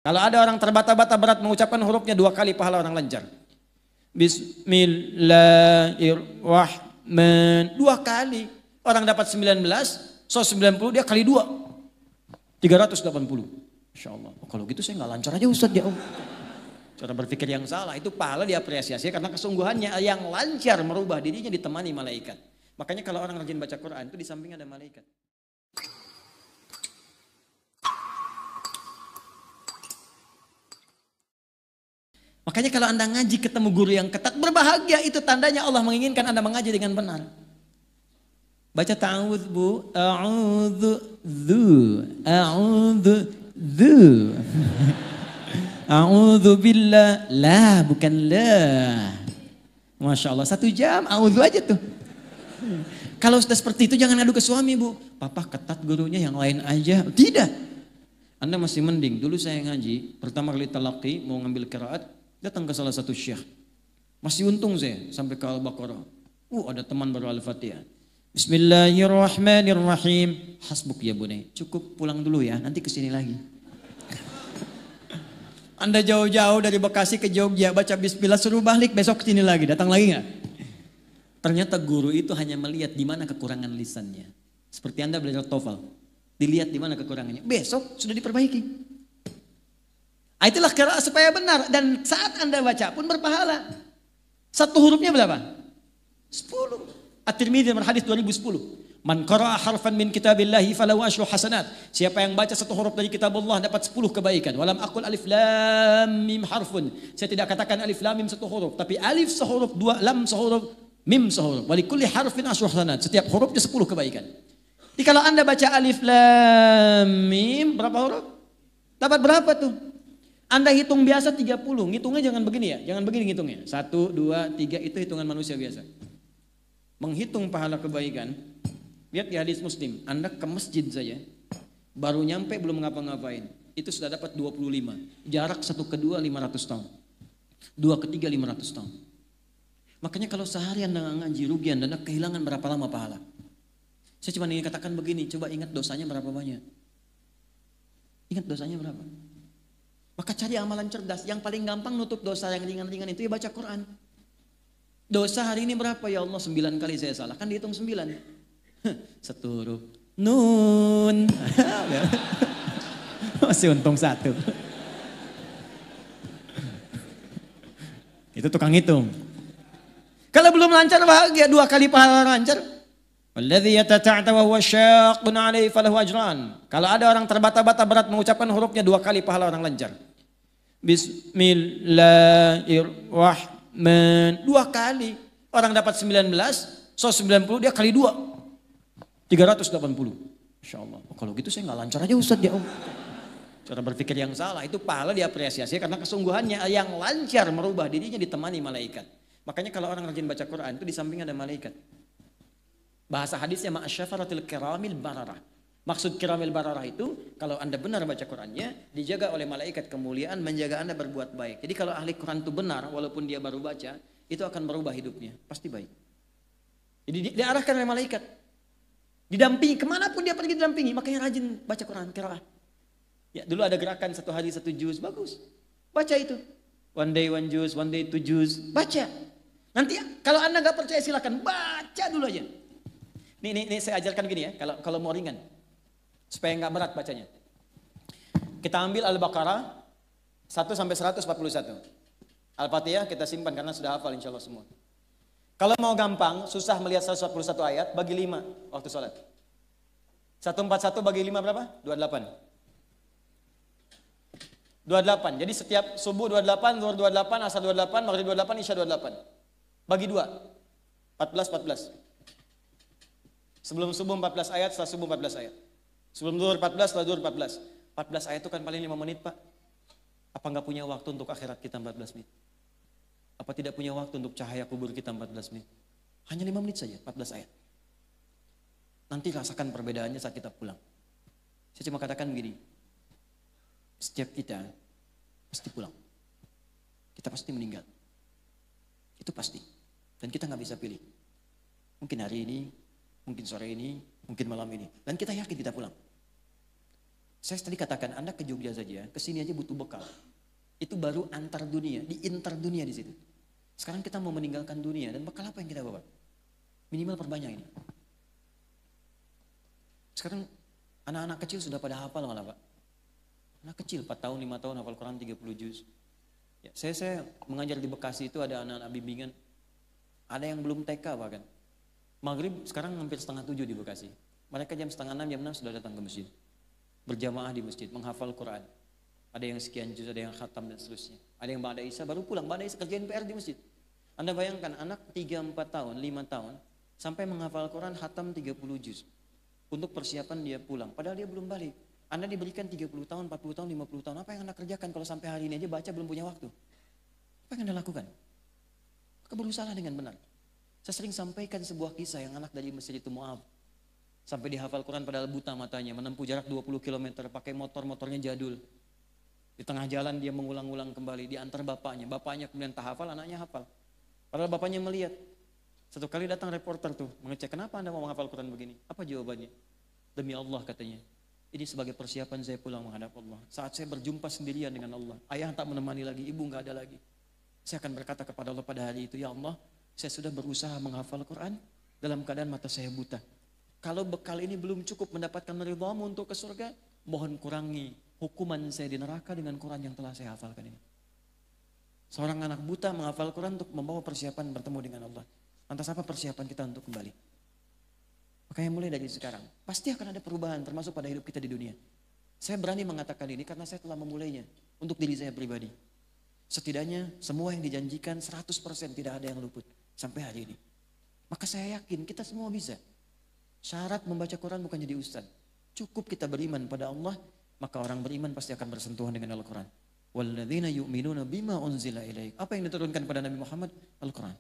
Kalau ada orang terbata-bata berat mengucapkan hurufnya 2 kali, pahala orang lancar. Bismillahirrahmanirrahim. 2 kali. Orang dapat 19, so 90 dia kali 2. 380. Insya Allah. Oh, kalau gitu saya nggak lancar aja Ustaz ya Om. Cara berpikir yang salah, itu pahala diapresiasi karena kesungguhannya yang lancar merubah dirinya ditemani malaikat. Makanya kalau orang rajin baca Quran itu di samping ada malaikat. Makanya kalau Anda ngaji ketemu guru yang ketat, berbahagia, itu tandanya Allah menginginkan Anda mengaji dengan benar. Baca ta'awudz bu, a'udzu. A'udzu billah, la bukan la. Masya Allah, 1 jam a'udzu aja tuh. Kalau sudah seperti itu jangan ngadu ke suami bu. Papa ketat gurunya, yang lain aja. Tidak. Anda masih mending. Dulu saya ngaji, pertama kali talaqi, mau ngambil qiraat, datang ke salah satu syekh. Masih untung saya sampai ke Al-Baqarah. Ada teman baru Al-Fatihah. Bismillahirrahmanirrahim. Hasbuk ya bunai. Cukup, pulang dulu ya, nanti kesini lagi. Anda jauh-jauh dari Bekasi ke Jogja, baca bismillah, suruh balik, besok kesini lagi. Datang lagi nggak? Ternyata guru itu hanya melihat di mana kekurangan lisannya. Seperti Anda belajar TOEFL. Dilihat di mana kekurangannya. Besok sudah diperbaiki. Itulah qiraat supaya benar. Dan saat Anda baca pun berpahala. 1 hurufnya berapa? 10. At-Tirmidzi nomor hadis 2010. Man qara'a harfan min kitabillahi falahu asyru hasanat. Siapa yang baca 1 huruf dari kitab Allah dapat 10 kebaikan. Walam aqul alif lam mim harfun. Saya tidak katakan alif lam mim 1 huruf, tapi alif sehuruf, 2 lam sehuruf, mim sehuruf. Wa likulli harfin asyru hasanat. Setiap hurufnya 10 kebaikan. Jadi kalau Anda baca alif lam mim berapa huruf? Dapat berapa tuh? Anda hitung biasa 30. Ngitungnya jangan begini ya. Jangan begini ngitungnya. 1, 2, 3 itu hitungan manusia biasa. Menghitung pahala kebaikan, lihat di hadis Muslim, Anda ke masjid saja, baru nyampe belum ngapa-ngapain, itu sudah dapat 25. Jarak 1 ke 2 500 tahun. 2 ke 3 500 tahun. Makanya kalau seharian Anda ngaji rugi Anda kehilangan berapa lama pahala. Saya cuma ingin katakan begini, coba ingat dosanya berapa banyak. Ingat dosanya berapa. Maka cari amalan cerdas, yang paling gampang nutup dosa yang ringan-ringan itu ya baca Quran. Dosa hari ini berapa ya Allah? 9 kali saya salah. Kan dihitung 9. 1 huruf. Nun. Masih untung 1. Itu tukang hitung. Kalau belum lancar bahagia, 2 kali pahala lancar. Walladzi yatata'ta wa huwa syaqqun 'alaihi falahu ajran. Kalau ada orang terbata-bata berat mengucapkan hurufnya 2 kali pahala orang lancar. Bismillahirrahmanirrahim. 2 kali. Orang dapat 19, so 90 dia kali 2. 380. Insya Allah. Oh, kalau gitu saya nggak lancar aja Ustaz ya Om. Cara berpikir yang salah, itu pahala diapresiasi karena kesungguhannya yang lancar merubah dirinya ditemani malaikat. Makanya kalau orang rajin baca Quran itu di samping ada malaikat. Bahasa hadisnya ma'asyafaratil kiramil bararah. Maksud kiramil bararah itu kalau Anda benar baca Qurannya, dijaga oleh malaikat kemuliaan menjaga Anda berbuat baik. Jadi kalau ahli Quran itu benar walaupun dia baru baca, itu akan merubah hidupnya, pasti baik. Jadi diarahkan oleh malaikat. Didampingi kemanapun dia pergi didampingi, makanya rajin baca Quran qiraah. Ya, dulu ada gerakan 1 hari 1 juz, bagus. Baca itu. One day 1 juz, one day 2 juz, baca. Nanti kalau Anda nggak percaya silakan baca dulu aja. Nih saya ajarkan gini ya, kalau mau ringan. Supaya nggak berat bacanya. Kita ambil Al-Baqarah 1 sampai 141. Al-Fatihah kita simpan karena sudah hafal insya Allah semua. Kalau mau gampang, susah melihat 141 ayat, bagi 5 waktu sholat. 141 bagi 5 berapa? 28. 28. Jadi setiap subuh 28, zuhur 28, asar 28, maghrib 28, isya 28. Bagi 2. 14. Sebelum subuh 14 ayat, setelah subuh 14 ayat. Sebelum zuhur 14, setelah zuhur 14. 14 ayat itu kan paling 5 menit Pak. Apa nggak punya waktu untuk akhirat kita 14 menit? Apa tidak punya waktu untuk cahaya kubur kita 14 menit? Hanya 5 menit saja, 14 ayat. Nanti rasakan perbedaannya saat kita pulang. Saya cuma katakan begini. Setiap kita pasti pulang. Kita pasti meninggal. Itu pasti. Dan kita nggak bisa pilih. Mungkin hari ini, mungkin sore ini, mungkin malam ini. Dan kita yakin kita pulang. Saya tadi katakan, Anda ke Jogja saja, ke sini aja butuh bekal. Itu baru antar dunia, di inter dunia di situ. Sekarang kita mau meninggalkan dunia, dan bekal apa yang kita bawa? Minimal perbanyak ini. Sekarang anak-anak kecil sudah pada hafal malah Pak. Anak kecil 4 tahun, 5 tahun hafal Quran 30 juz. Ya, saya mengajar di Bekasi itu ada anak-anak bimbingan. Ada yang belum TK bahkan. Maghrib sekarang hampir setengah 7 di Bekasi. Mereka jam setengah 6, jam 6 sudah datang ke masjid. Berjamaah di masjid, menghafal Quran. Ada yang sekian juz, ada yang khatam dan seterusnya. Ada yang ba'da isya baru pulang, ba'da isya kerjain PR di masjid. Anda bayangkan anak 3, 4 tahun, 5 tahun sampai menghafal Quran khatam 30 juz. Untuk persiapan dia pulang, padahal dia belum balik. Anda diberikan 30 tahun, 40 tahun, 50 tahun, apa yang Anda kerjakan kalau sampai hari ini aja baca belum punya waktu? Apa yang Anda lakukan? Maka berusaha dengan benar. Saya sering sampaikan sebuah kisah yang anak dari masjid itu Mu'ab. Sampai dihafal Quran padahal buta matanya, menempuh jarak 20 km, pakai motornya jadul. Di tengah jalan dia mengulang-ulang kembali, diantar bapaknya. Bapaknya kemudian tak hafal, anaknya hafal. Padahal bapaknya melihat. Satu kali datang reporter tuh, mengecek, kenapa Anda mau menghafal Quran begini? Apa jawabannya? Demi Allah katanya. Ini sebagai persiapan saya pulang menghadap Allah. Saat saya berjumpa sendirian dengan Allah. Ayah tak menemani lagi, ibu nggak ada lagi. Saya akan berkata kepada Allah pada hari itu, ya Allah, saya sudah berusaha menghafal Quran dalam keadaan mata saya buta. Kalau bekal ini belum cukup mendapatkan ridhamu untuk ke surga, mohon kurangi hukuman saya di neraka dengan Quran yang telah saya hafalkan ini. Seorang anak buta menghafal Quran untuk membawa persiapan bertemu dengan Allah. Lantas apa persiapan kita untuk kembali? Makanya mulai dari sekarang, pasti akan ada perubahan termasuk pada hidup kita di dunia. Saya berani mengatakan ini karena saya telah memulainya untuk diri saya pribadi. Setidaknya semua yang dijanjikan 100% tidak ada yang luput sampai hari ini. Maka saya yakin kita semua bisa. Syarat membaca Quran bukan jadi ustaz. Cukup kita beriman pada Allah, maka orang beriman pasti akan bersentuhan dengan Al-Quran. Walladzina yu'minuna bima unzila ilaik. Apa yang diturunkan kepada Nabi Muhammad? Al-Quran.